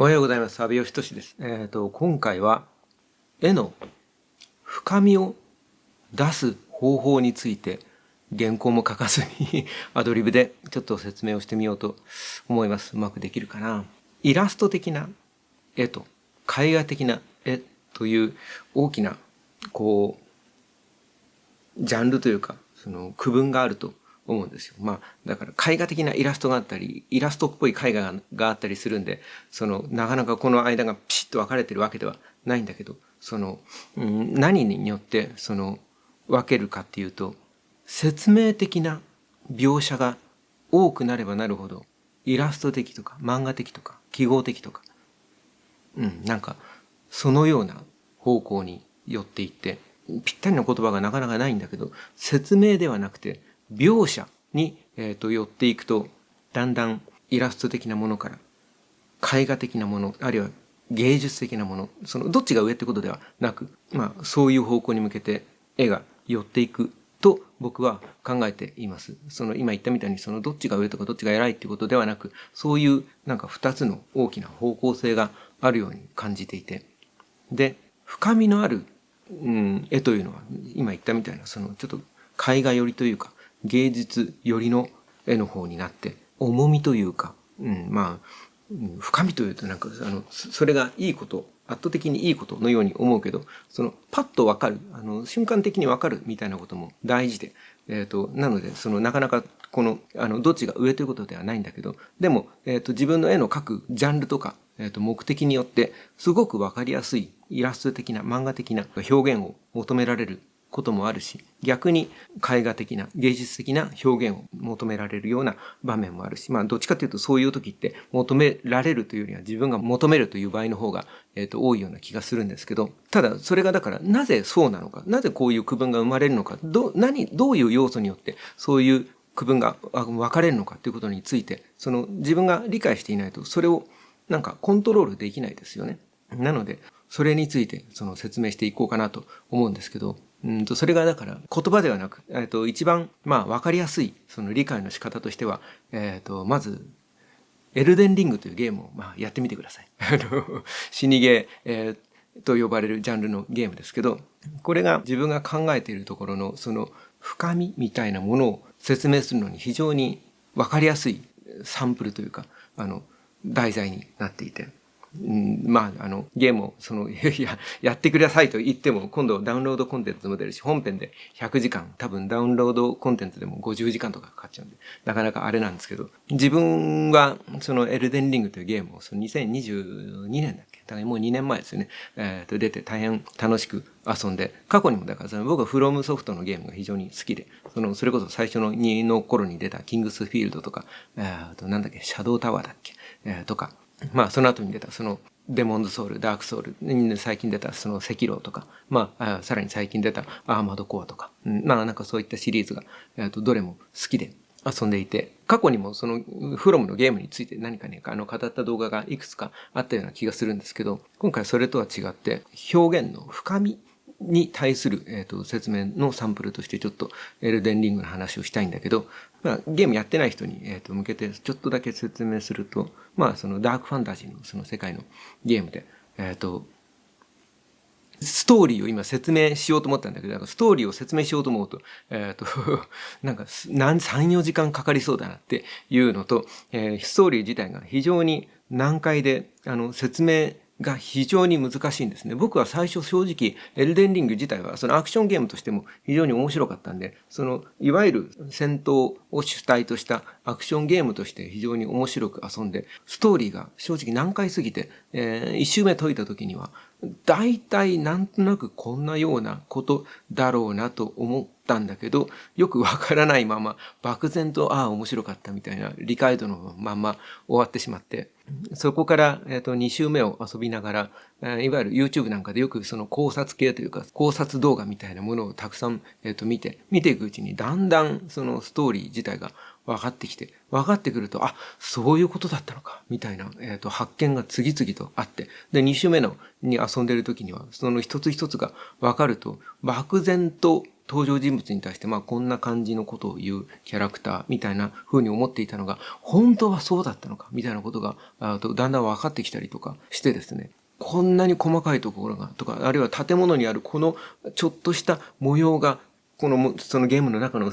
おはようございます。阿部義俊です。今回は絵の深みを出す方法について原稿も書かずにアドリブでちょっと説明をしてみようと思います。うまくできるかな。イラスト的な絵と絵画的な絵という大きなジャンルというかその区分があると思うんですよ。だから絵画的なイラストがあったり、イラストっぽい絵画があったりするんで、なかなかこの間がピシッと分かれてるわけではないんだけど、何によって分けるかっていうと、説明的な描写が多くなればなるほど、イラスト的とか漫画的とか記号的とか、そのような方向に寄っていって、ぴったりの言葉がなかなかないんだけど、説明ではなくて描写に、寄っていくと、だんだんイラスト的なものから絵画的なもの、あるいは芸術的なもの、どっちが上ってことではなく、そういう方向に向けて絵が寄っていくと僕は考えています。今言ったみたいにどっちが上とかどっちが偉いっていうことではなく、そういう二つの大きな方向性があるように感じていて、で、深みのある絵というのは今言ったみたいなちょっと絵画寄りというか芸術寄りの絵の方になって、重みというか、深みというとそれがいいこと、圧倒的にいいことのように思うけど、パッとわかる、瞬間的にわかるみたいなことも大事で、なのでなかなかどっちが上ということではないんだけど、でも自分の絵の描くジャンルとか目的によってすごくわかりやすいイラスト的な漫画的な表現を求められることもあるし、逆に絵画的な芸術的な表現を求められるような場面もあるし、どっちかというとそういう時って求められるというよりは自分が求めるという場合の方が多いような気がするんですけど、ただそれがだからなぜそうなのか、なぜこういう区分が生まれるのか、どういう要素によってそういう区分が分かれるのかということについて、自分が理解していないとそれをコントロールできないですよね。なのでそれについて説明していこうかなと思うんですけど、それがだから言葉ではなく、一番分かりやすい理解の仕方としては、まずエルデンリングというゲームをやってみてください。死にゲー、と呼ばれるジャンルのゲームですけど、これが自分が考えているところの深みみたいなものを説明するのに非常に分かりやすいサンプルというか題材になっていて、ゲームをやってくださいと言っても今度ダウンロードコンテンツも出るし、本編で100時間、多分ダウンロードコンテンツでも50時間とかかかっちゃうんで、なかなかあれなんですけど、自分はエルデンリングというゲームを2022年だっけ、だからもう2年前ですよね、出て大変楽しく遊んで、過去にもだから僕はフロムソフトのゲームが非常に好きで、それこそ最初の2の頃に出たキングスフィールドとか、なんだっけ、シャドウタワーだっけ、とか、その後に出たデモンズソウル、ダークソウル、最近出た赤狼とか、さらに最近出たアーマードコアとか、そういったシリーズが、どれも好きで遊んでいて、過去にもフロムのゲームについて何かね、語った動画がいくつかあったような気がするんですけど、今回それとは違って表現の深みに対する、説明のサンプルとしてちょっとエルデンリングの話をしたいんだけど、ゲームやってない人に、向けてちょっとだけ説明すると、ダークファンタジーの世界のゲームで、ストーリーを今説明しようと思ったんだけど、ストーリーを説明しようと思うと、3、4時間かかりそうだなっていうのと、ストーリー自体が非常に難解で、説明が非常に難しいんですね。僕は最初正直エルデンリング自体はアクションゲームとしても非常に面白かったんで、いわゆる戦闘を主体としたアクションゲームとして非常に面白く遊んで、ストーリーが正直難解すぎて、一周目解いた時には大体なんとなくこんなようなことだろうなと思ったんだけど、よくわからないまま漠然と面白かったみたいな理解度のまま終わってしまって、そこから2週目を遊びながら、いわゆる YouTube なんかでよく考察系というか考察動画みたいなものをたくさん見ていくうちにだんだんストーリー自体が分かってくると、そういうことだったのかみたいな、発見が次々とあって、で2週目に遊んでる時にはその一つ一つが分かると、漠然と登場人物に対してこんな感じのことを言うキャラクターみたいな風に思っていたのが、本当はそうだったのかみたいなことがだんだん分かってきたりとかしてですね、こんなに細かいところがとか、あるいは建物にあるこのちょっとした模様がそのゲームの中の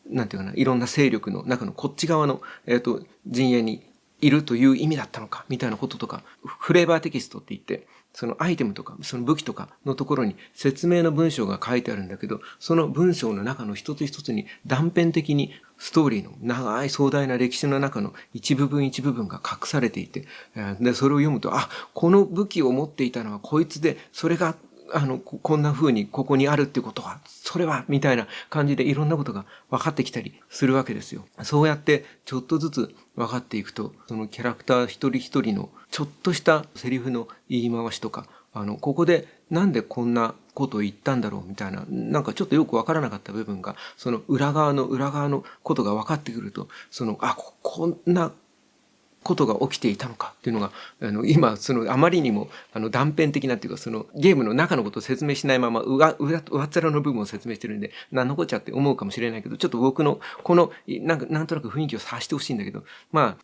なんていうかな、いろんな勢力の中のこっち側の陣営にいるという意味だったのかみたいなこととか、フレーバーテキストって言って、そのアイテムとかその武器とかのところに説明の文章が書いてあるんだけど、その文章の中の一つ一つに断片的にストーリーの長い壮大な歴史の中の一部分一部分が隠されていて、でそれを読むと、この武器を持っていたのはこいつで、それがこんな風にここにあるってことは、それはみたいな感じでいろんなことが分かってきたりするわけですよ。そうやってちょっとずつ分かっていくと、そのキャラクター一人一人のちょっとしたセリフの言い回しとか、ここでなんでこんなことを言ったんだろうみたいな、なんかちょっとよく分からなかった部分が、その裏側のことが分かってくると、こんなことが起きていたのかっていうのが、今あまりにも断片的なっていうか、そのゲームの中のことを説明しないまま上っ面の部分を説明してるんで、何のこっちゃって思うかもしれないけど、ちょっと僕のこのなんとなく雰囲気を察してほしいんだけど、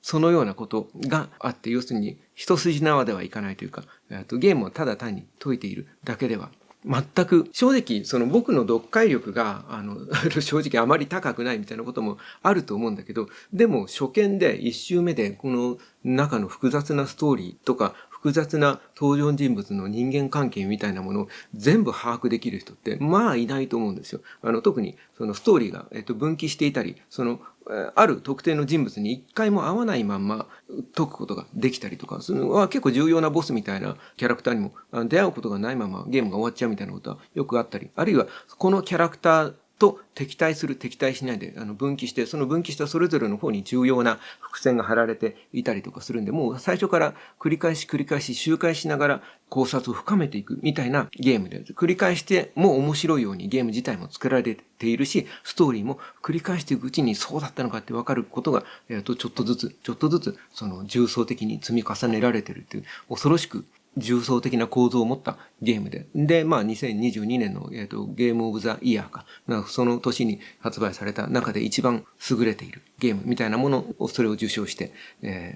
そのようなことがあって、要するに一筋縄ではいかないというか、ゲームをただ単に解いているだけでは全く、正直僕の読解力が正直あまり高くないみたいなこともあると思うんだけど、でも初見で一周目でこの中の複雑なストーリーとか複雑な登場人物の人間関係みたいなものを全部把握できる人っていないと思うんですよ。特にそのストーリーが分岐していたり、ある特定の人物に一回も会わないまんま解くことができたりとか、そのは結構重要なボスみたいなキャラクターにも出会うことがないままゲームが終わっちゃうみたいなことはよくあったり、あるいはこのキャラクターと敵対しないで分岐して、その分岐したそれぞれの方に重要な伏線が張られていたりとかするんで、もう最初から繰り返し周回しながら考察を深めていくみたいなゲームで、繰り返しても面白いようにゲーム自体も作られているし、ストーリーも繰り返していくうちにそうだったのかって分かることが、ちょっとずつ重層的に積み重ねられているという、恐ろしく重層的な構造を持ったゲームで。で、2022年の、ゲームオブザイヤーか。その年に発売された中で一番優れているゲームみたいなものを、それを受賞して、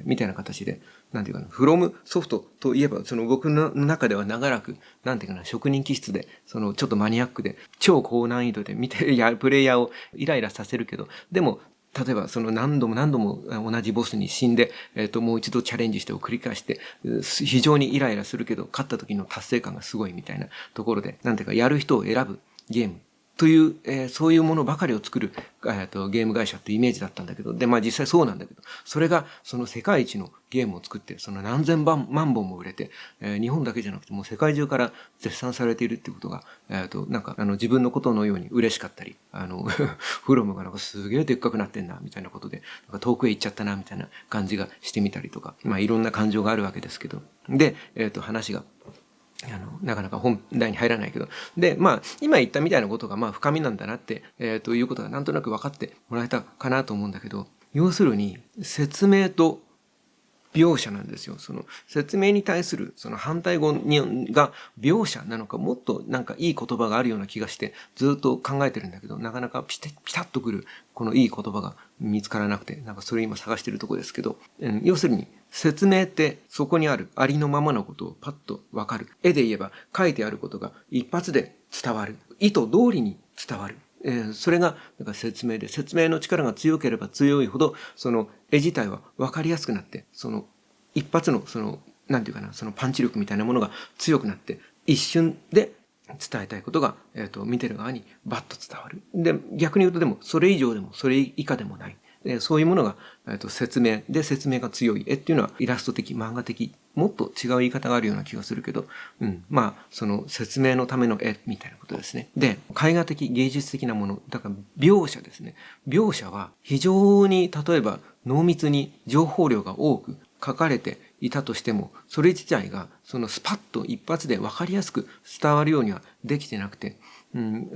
みたいな形で、なんていうかな、フロムソフトといえば、僕の中では長らく、なんていうかな、職人気質で、ちょっとマニアックで、超高難易度でプレイヤーをイライラさせるけど、でも、例えば何度も同じボスに死んで、もう一度チャレンジしてを繰り返して、非常にイライラするけど、勝った時の達成感がすごいみたいなところで、なんていうか、やる人を選ぶゲームという、そういうものばかりを作る、ゲーム会社っていうイメージだったんだけど、で、実際そうなんだけど、それがその世界一のゲームを作って、何千万本も売れて、日本だけじゃなくてもう世界中から絶賛されているっていうことが、自分のことのように嬉しかったり、フロムがすげえでっかくなってんな、みたいなことで、遠くへ行っちゃったな、みたいな感じがしてみたりとか、いろんな感情があるわけですけど、で、話が、なかなか本題に入らないけど。で、今言ったみたいなことが、深みなんだなって、ということがなんとなく分かってもらえたかなと思うんだけど、要するに、説明と描写なんですよ。説明に対する反対語が描写なのか、もっといい言葉があるような気がしてずっと考えてるんだけど、なかなかピタッとくるこのいい言葉が見つからなくて、それ今探してるとこですけど、要するに説明ってそこにあるありのままのことをパッとわかる。絵で言えば書いてあることが一発で伝わる。意図通りに伝わる。それが説明で、説明の力が強ければ強いほど、絵自体は分かりやすくなって、一発のなんていうかな、パンチ力みたいなものが強くなって、一瞬で伝えたいことが、見てる側にバッと伝わる。で、逆に言うとでも、それ以上でもそれ以下でもない。そういうものが、説明が強い絵っていうのはイラスト的、漫画的、もっと違う言い方があるような気がするけど、説明のための絵みたいなことですね。で、絵画的、芸術的なもの、だから描写ですね。描写は非常に例えば濃密に情報量が多く書かれていたとしても、それ自体がスパッと一発で分かりやすく伝わるようにはできてなくて、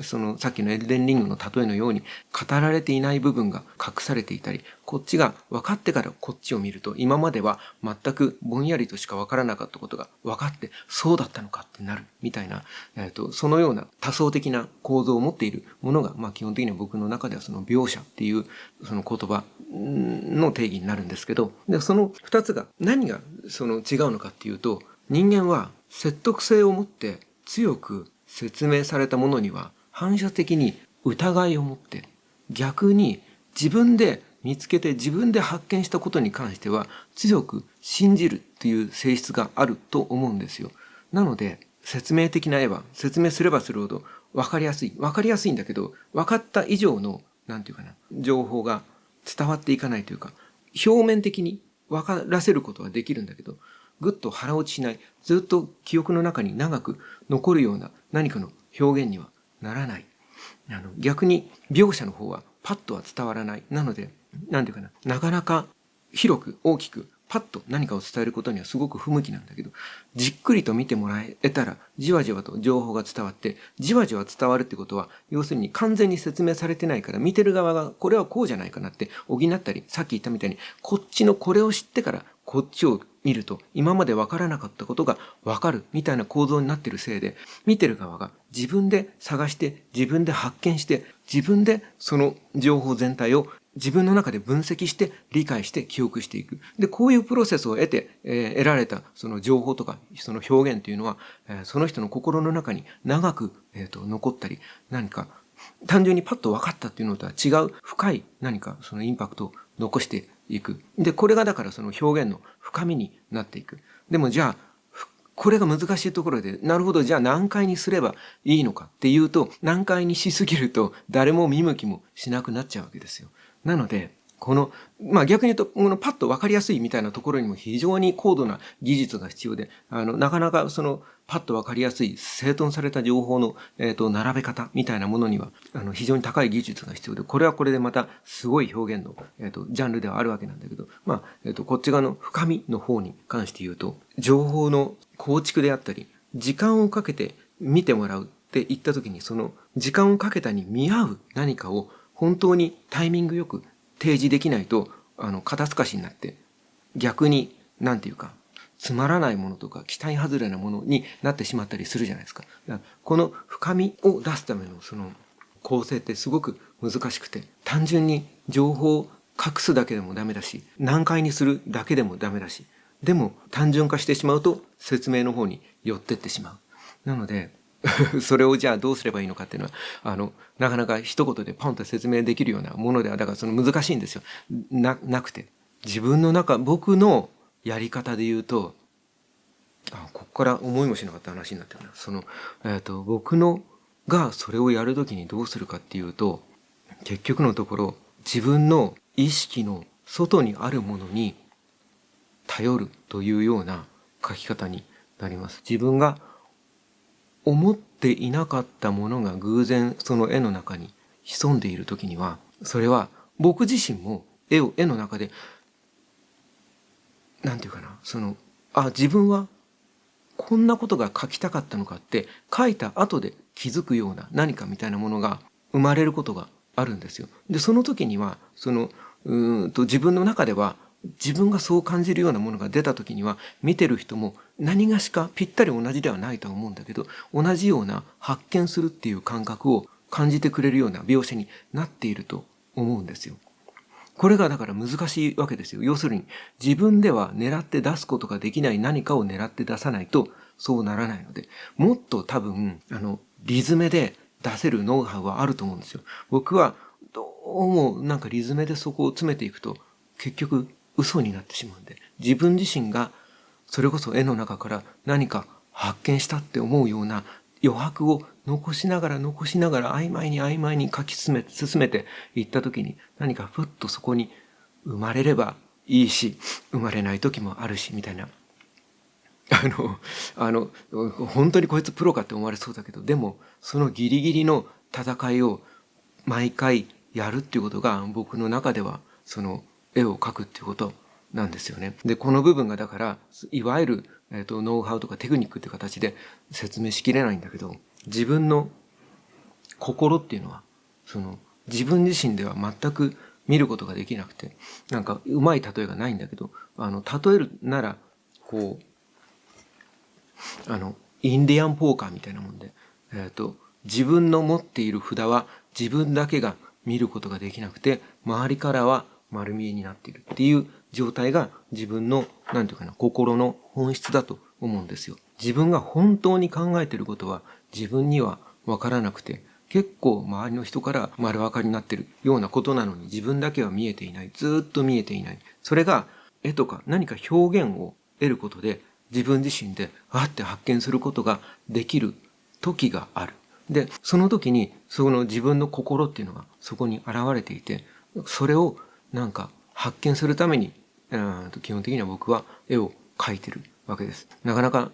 そのさっきのエルデンリングの例えのように語られていない部分が隠されていたり、こっちが分かってからこっちを見ると、今までは全くぼんやりとしか分からなかったことが分かって、そうだったのかってなるみたいな、そのような多層的な構造を持っているものが、基本的には僕の中ではその描写っていうその言葉の定義になるんですけど、でその二つが何がその違うのかっていうと、人間は説得性を持って強く説明されたものには反射的に疑いを持って、逆に自分で見つけて自分で発見したことに関しては強く信じるっていう性質があると思うんですよ。なので説明的な絵は説明すればするほど分かりやすいんだけど、分かった以上の情報が伝わっていかないというか、表面的に分からせることはできるんだけど、ぐっと腹落ちしない、ずっと記憶の中に長く残るような何かの表現にはならない。逆に描写の方はパッとは伝わらない。なので、なかなか広く大きくパッと何かを伝えることにはすごく不向きなんだけど、じっくりと見てもらえたらじわじわと情報が伝わって、じわじわ伝わるってことは、要するに完全に説明されてないから、見てる側がこれはこうじゃないかなって補ったり、さっき言ったみたいにこっちのこれを知ってからこっちを見ると今まで分からなかったことが分かるみたいな構造になっているせいで、見てる側が自分で探して自分で発見して自分でその情報全体を自分の中で分析して理解して記憶していく。で、こういうプロセスを得て、得られたその情報とかその表現というのは、その人の心の中に長く、残ったり、何か単純にパッと分かったっていうのとは違う深い何かそのインパクトを残していく。で、これがだからその表現の深みになっていく。でもじゃあ、これが難しいところで、なるほど、じゃあ何回にすればいいのかっていうと、何回にしすぎると誰も見向きもしなくなっちゃうわけですよ。なので、逆に言うと、このパッと分かりやすいみたいなところにも非常に高度な技術が必要で、なかなかそのパッと分かりやすい整頓された情報の、並べ方みたいなものには、非常に高い技術が必要で、これはこれでまたすごい表現の、ジャンルではあるわけなんだけど、こっち側の深みの方に関して言うと、情報の構築であったり、時間をかけて見てもらうって言った時に、その時間をかけたに見合う何かを本当にタイミングよく提示できないと、肩透かしになって、逆に、つまらないものとか期待外れなものになってしまったりするじゃないですか。この深みを出すためのその構成ってすごく難しくて、単純に情報を隠すだけでもダメだし、難解にするだけでもダメだし、でも単純化してしまうと説明の方に寄ってってしまう。なので、それをじゃあどうすればいいのかっていうのは、なかなか一言でポンと説明できるようなものでは、だからその難しいんですよ。なくて。僕のやり方で言うと、ここから思いもしなかった話になってるな。僕がそれをやるときにどうするかっていうと、結局のところ、自分の意識の外にあるものに頼るというような書き方になります。自分が思っていなかったものが偶然その絵の中に潜んでいるときには、それは僕自身も絵の中で自分はこんなことが書きたかったのかって書いた後で気づくような何かみたいなものが生まれることがあるんですよ。で、その時には自分の中では自分がそう感じるようなものが出た時には、見てる人も何がしかぴったり同じではないとは思うんだけど、同じような発見するっていう感覚を感じてくれるような描写になっていると思うんですよ。これがだから難しいわけですよ。要するに自分では狙って出すことができない何かを狙って出さないとそうならないので、もっと多分リズメで出せるノウハウはあると思うんですよ。僕はどうもリズメでそこを詰めていくと結局嘘になってしまうんで、自分自身がそれこそ絵の中から何か発見したって思うような余白を残しながら曖昧に書き進めていった時に、何かふっとそこに生まれればいいし、生まれない時もあるしみたいな。本当にこいつプロかって思われそうだけど、でもそのギリギリの戦いを毎回やるっていうことが僕の中ではその絵を描くっていうことなんですよね。で、この部分がだからいわゆる、ノウハウとかテクニックっていう形で説明しきれないんだけど、自分の心っていうのは自分自身では全く見ることができなくて、なんかうまい例えがないんだけど、例えるならこうインディアンポーカーみたいなもんで、自分の持っている札は自分だけが見ることができなくて、周りからは丸見えになっているっていう状態が自分のなんていうかな、心の本質だと思うんですよ。自分が本当に考えていることは自分にはわからなくて、結構周りの人から丸分かりになっているようなことなのに、自分だけは見えていない。ずっと見えていない。それが絵とか何か表現を得ることで、自分自身でって発見することができる時がある。で、その時にその自分の心っていうのがそこに現れていて、それをなんか発見するために、基本的には僕は絵を描いてるわけです。なかなか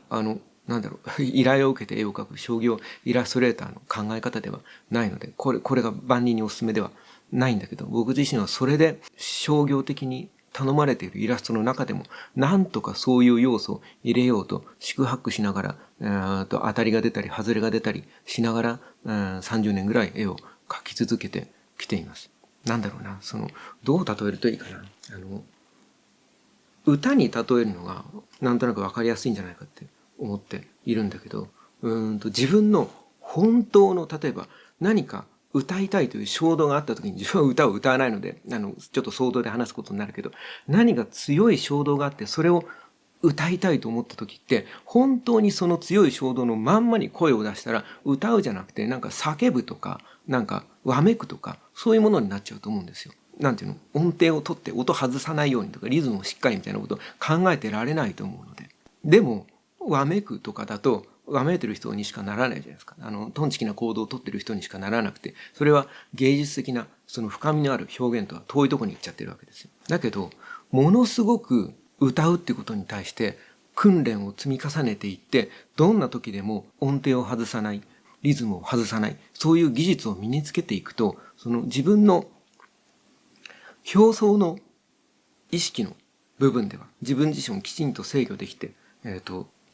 依頼を受けて絵を描く商業イラストレーターの考え方ではないので、これが万人にお勧めではないんだけど、僕自身はそれで商業的に頼まれているイラストの中でも、なんとかそういう要素を入れようと四苦八苦しながら、当たりが出たり外れが出たりしながら、30年ぐらい絵を描き続けてきています。なんだろうな、どう例えるといいかな。歌に例えるのがなんとなくわかりやすいんじゃないかって思っているんだけど、自分の本当の、例えば何か歌いたいという衝動があった時に、自分は歌を歌わないので、ちょっと想像で話すことになるけど、何か強い衝動があって、それを歌いたいと思った時って、本当にその強い衝動のまんまに声を出したら、歌うじゃなくて、なんか叫ぶとか、なんかわめくとか、そういうものになっちゃうと思うんですよ。なんていうの、音程を取って音外さないようにとか、リズムをしっかりみたいなことを考えてられないと思うので。でも、わめくとかだと、わめいてる人にしかならないじゃないですか。トンチキな行動をとってる人にしかならなくて、それは芸術的な、その深みのある表現とは遠いところに行っちゃってるわけですよ。だけど、ものすごく歌うってことに対して訓練を積み重ねていって、どんな時でも音程を外さない、リズムを外さない、そういう技術を身につけていくと、その自分の表層の意識の部分では自分自身をきちんと制御できて、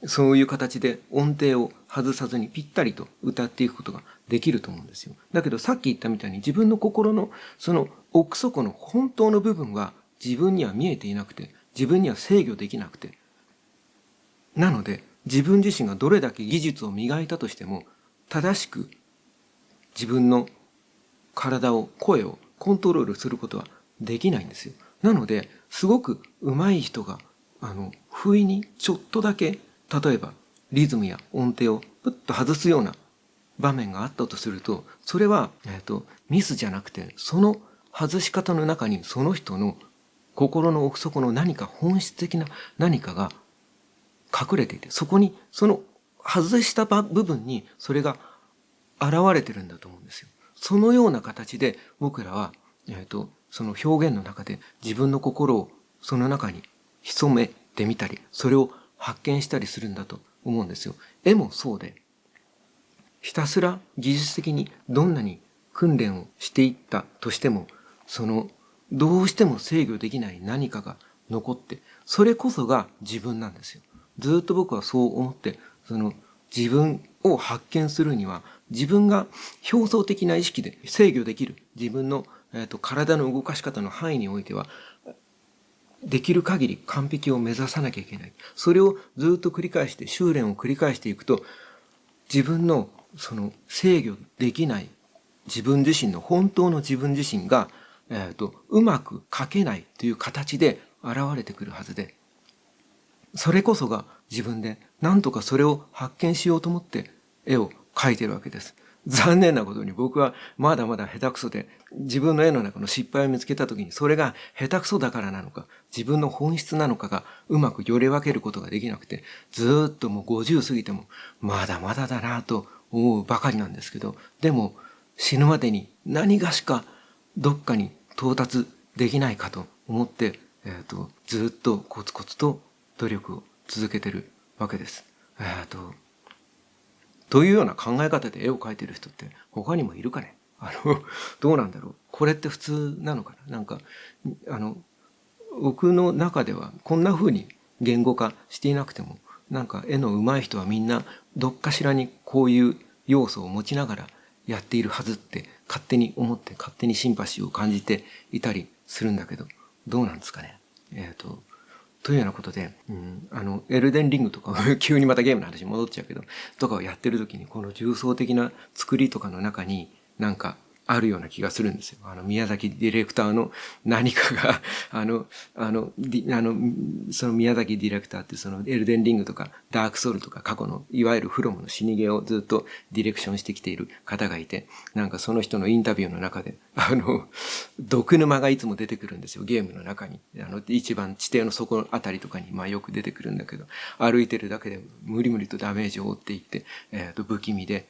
そういう形で音程を外さずにぴったりと歌っていくことができると思うんですよ。だけどさっき言ったみたいに、自分の心のその奥底の本当の部分は自分には見えていなくて、自分には制御できなくて、なので自分自身がどれだけ技術を磨いたとしても、正しく自分の体を、声をコントロールすることはできないんですよ。なので、すごく上手い人が、不意にちょっとだけ、例えばリズムや音程をプッと外すような場面があったとすると、それは、ミスじゃなくて、その外し方の中にその人の心の奥底の何か本質的な何かが隠れていて、そこに、その外した部分にそれが現れてるんだと思うんですよ。そのような形で僕らは、その表現の中で自分の心をその中に潜めてみたり、それを発見したりするんだと思うんですよ。絵もそうで、ひたすら技術的にどんなに訓練をしていったとしても、どうしても制御できない何かが残って、それこそが自分なんですよ。ずっと僕はそう思って、自分を発見するには、自分が表層的な意識で制御できる自分の、体の動かし方の範囲においては、できる限り完璧を目指さなきゃいけない。それをずっと繰り返して、修練を繰り返していくと、自分の制御できない自分自身の本当の自分自身が、うまく描けないという形で現れてくるはずで、それこそが自分で何とかそれを発見しようと思って絵を描いているわけです。残念なことに僕はまだまだ下手くそで、自分の絵の中の失敗を見つけた時に、それが下手くそだからなのか、自分の本質なのかがうまくよれ分けることができなくて、ずっともう50過ぎてもまだまだだなと思うばかりなんですけど、でも死ぬまでに何がしかどっかに到達できないかと思って、ずっとコツコツと努力を続けてるわけです。というような考え方で絵を描いてる人って他にもいるかね。どうなんだろう。これって普通なのかな。なんか僕の中ではこんな風に言語化していなくても、なんか絵の上手い人はみんなどっかしらにこういう要素を持ちながらやっているはずって勝手に思って勝手にシンパシーを感じていたりするんだけど、どうなんですかね。というようなことで、エルデンリングとか急にまたゲームの話に戻っちゃうけど、とかをやってる時にこの重層的な作りとかの中になんかあるような気がするんですよ。宮崎ディレクターの何かが、その宮崎ディレクターってそのエルデンリングとかダークソウルとか過去のいわゆるフロムの死にゲーをずっとディレクションしてきている方がいて、なんかその人のインタビューの中で、毒沼がいつも出てくるんですよ、ゲームの中に。一番地底の底あたりとかによく出てくるんだけど、歩いてるだけで無理無理とダメージを負っていって、不気味で、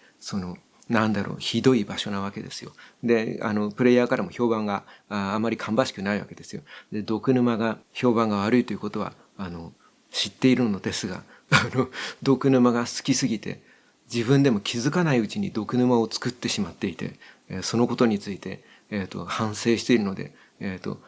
ひどい場所なわけですよ。で、プレイヤーからも評判があまり芳しくないわけですよ。で、毒沼が評判が悪いということは、知っているのですが、毒沼が好きすぎて、自分でも気づかないうちに毒沼を作ってしまっていて、そのことについて、反省しているので、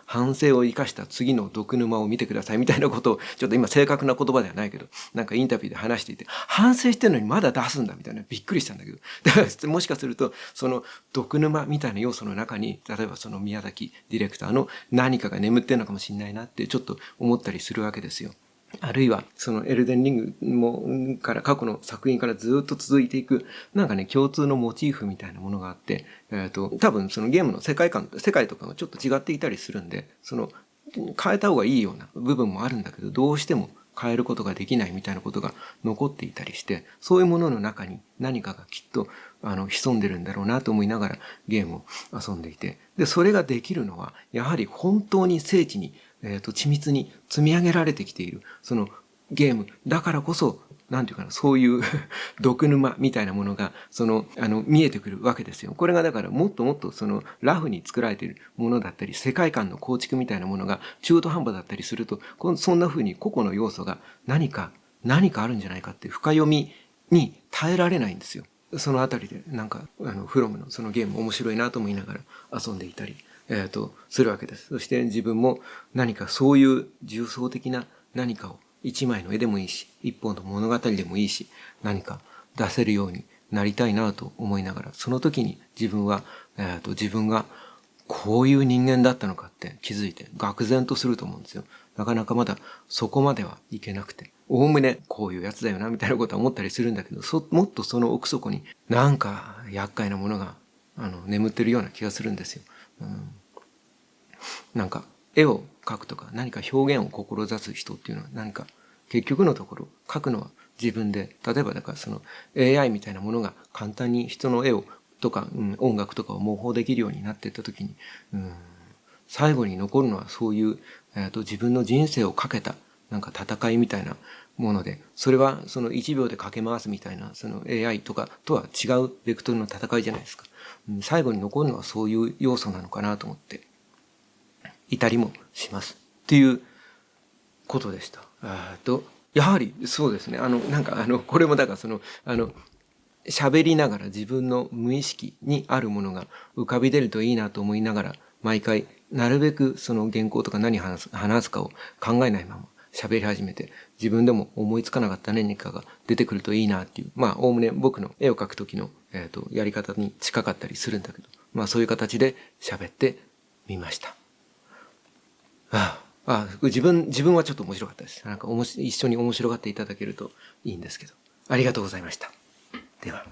反省を生かした次の毒沼を見てくださいみたいなことを、ちょっと今正確な言葉ではないけど、なんかインタビューで話していて、反省してるのにまだ出すんだみたいな、びっくりしたんだけど。だからもしかすると、その毒沼みたいな要素の中に、例えばその宮崎ディレクターの何かが眠ってるのかもしれないなってちょっと思ったりするわけですよ。あるいは、そのエルデンリングも、から過去の作品からずっと続いていく、なんかね、共通のモチーフみたいなものがあって、多分そのゲームの世界とかがちょっと違っていたりするんで、変えた方がいいような部分もあるんだけど、どうしても変えることができないみたいなことが残っていたりして、そういうものの中に何かがきっと、潜んでるんだろうなと思いながらゲームを遊んでいて、で、それができるのは、やはり本当に精緻に緻密に積み上げられてきている、そのゲームだからこそ、なんていうかな、そういう毒沼みたいなものが、見えてくるわけですよ。これがだからもっともっとラフに作られているものだったり、世界観の構築みたいなものが中途半端だったりすると、そんな風に個々の要素が何かあるんじゃないかっていう深読みに耐えられないんですよ。そのあたりで、フロムのそのゲーム面白いなと思いながら遊んでいたり、するわけです。そして自分も何かそういう重層的な何かを一枚の絵でもいいし、一本の物語でもいいし、何か出せるようになりたいなと思いながら、その時に自分がこういう人間だったのかって気づいて愕然とすると思うんですよ。なかなかまだそこまではいけなくて、おおむねこういうやつだよなみたいなことは思ったりするんだけど、もっとその奥底になんか厄介なものが眠ってるような気がするんですよ。なんか絵を描くとか何か表現を志す人っていうのは何か結局のところ描くのは自分で、例えばだからその AI みたいなものが簡単に人の絵をとか、音楽とかを模倣できるようになっていった時に、最後に残るのはそういう、自分の人生をかけたなんか戦いみたいなもので、それはその1秒で駆け回すみたいなその AI とかとは違うベクトルの戦いじゃないですか。最後に残るのはそういう要素なのかなと思っていたりもしますっていうことでした。やはりそうですね。これもだから喋りながら自分の無意識にあるものが浮かび出るといいなと思いながら、毎回なるべくその原稿とか何話すかを考えないまま喋り始めて、自分でも思いつかなかった何かが出てくるといいなっていう、おおむね僕の絵を描く時の、やり方に近かったりするんだけど、そういう形で喋ってみました。自分はちょっと面白かったです。一緒に面白がっていただけるといいんですけど。ありがとうございました。では。